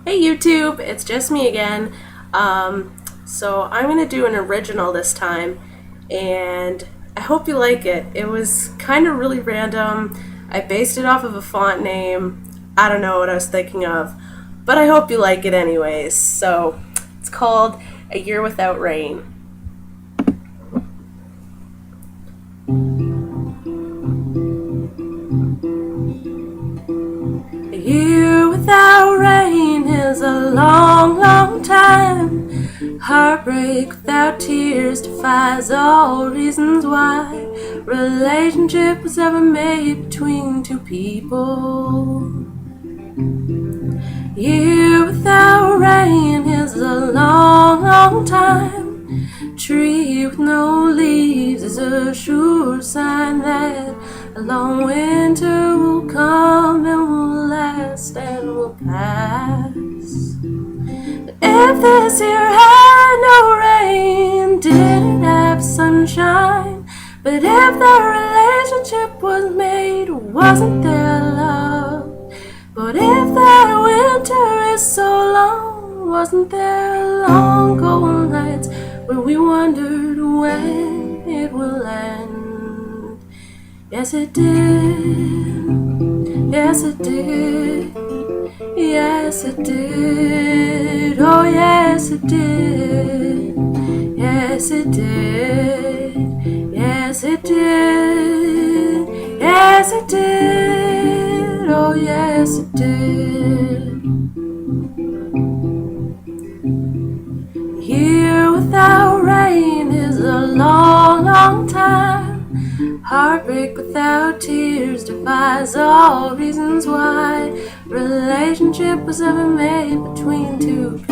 Hey YouTube, it's just me again. So I'm gonna do an original this time, and I hope you like it. It was kind of really random. I based it off of a font name. I don't know what I was thinking of, but I hope you like it anyways. So it's called A Year Without Rain. A year without rain is a long, long time. Heartbreak without tears defies all reasons why relationship was ever made between two people. A year without rain is a long, long time. Tree with no leaves is a sure sign that a long winter will come and will last and will pass. But if this year had no rain, did it have sunshine? But if the relationship was made, wasn't there love? But if that winter is so long, wasn't there long cold nights when we wondered when it will end? Yes, it did. Yes, it did. Yes, it did. Oh, yes, it did. Yes, it did. Yes, it did. Yes, it did. Oh, yes, it did. A year without rain is a long, long time. Heartbreak without tears defies all reasons why relationship was ever made between two people.